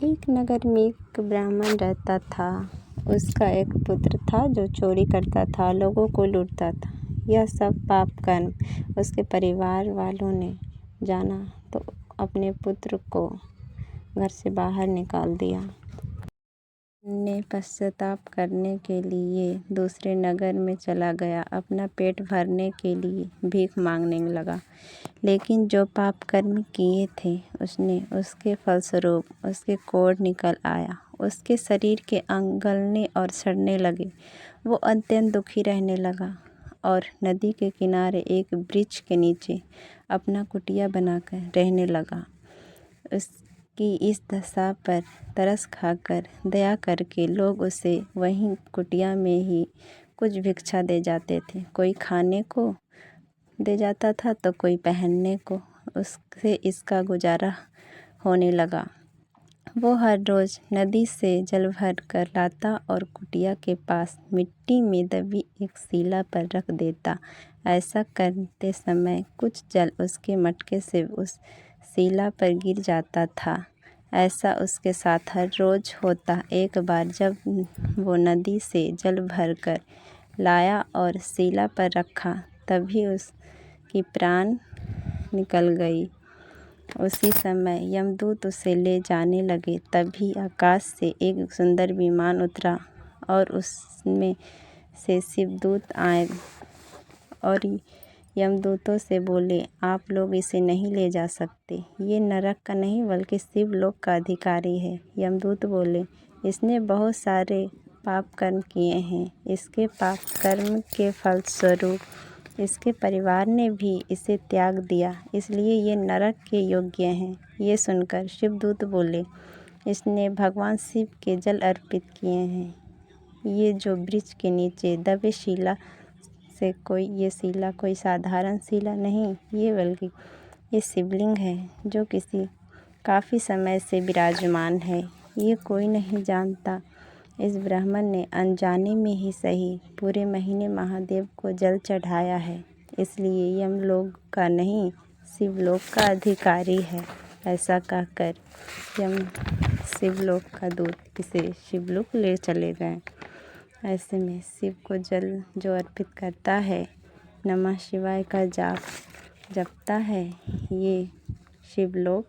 एक नगर में एक ब्राह्मण रहता था। उसका एक पुत्र था जो चोरी करता था, लोगों को लूटता था। यह सब पाप कर्म उसके परिवार वालों ने जाना तो अपने पुत्र को घर से बाहर निकाल दिया। ने पश्चाताप करने के लिए दूसरे नगर में चला गया, अपना पेट भरने के लिए भीख मांगने लगा। लेकिन जो पाप कर्म किए थे उसके फलस्वरूप उसके कोढ़ निकल आया। उसके शरीर के अंग गलने और सड़ने लगे। वो अत्यंत दुखी रहने लगा और नदी के किनारे एक वृक्ष के नीचे अपना कुटिया बनाकर रहने लगा। उसकी इस दशा पर तरस खाकर दया करके लोग उसे वहीं कुटिया में ही कुछ भिक्षा दे जाते थे। कोई खाने को दे जाता था तो कोई पहनने को। उससे इसका गुजारा होने लगा। वो हर रोज़ नदी से जल भर कर लाता और कुटिया के पास मिट्टी में दबी एक शिला पर रख देता। ऐसा करते समय कुछ जल उसके मटके से उस शिला पर गिर जाता था। ऐसा उसके साथ हर रोज़ होता। एक बार जब वो नदी से जल भर कर लाया और शिला पर रखा, तभी उसकी प्राण निकल गई। उसी समय यमदूत उसे ले जाने लगे। तभी आकाश से एक सुंदर विमान उतरा और उसमें से शिवदूत आए और यमदूतों से बोले, आप लोग इसे नहीं ले जा सकते। ये नरक का नहीं बल्कि शिवलोक का अधिकारी है। यमदूत बोले, इसने बहुत सारे पाप कर्म किए हैं। इसके पाप कर्म के फलस्वरूप इसके परिवार ने भी इसे त्याग दिया, इसलिए ये नरक के योग्य हैं। ये सुनकर शिवदूत बोले, इसने भगवान शिव के जल अर्पित किए हैं। ये जो वृक्ष के नीचे दबे शिला से ये शिला कोई साधारण शिला नहीं, ये शिवलिंग है जो काफ़ी समय से विराजमान है। ये कोई नहीं जानता। इस ब्राह्मण ने अनजाने में ही सही पूरे महीने महादेव को जल चढ़ाया है, इसलिए यमलोक का नहीं शिवलोक का अधिकारी है। ऐसा कहकर यम शिवलोक का दूत इसे शिवलोक ले चले गए। ऐसे में शिव को जल जो अर्पित करता है, नमः शिवाय का जाप जपता है, ये शिवलोक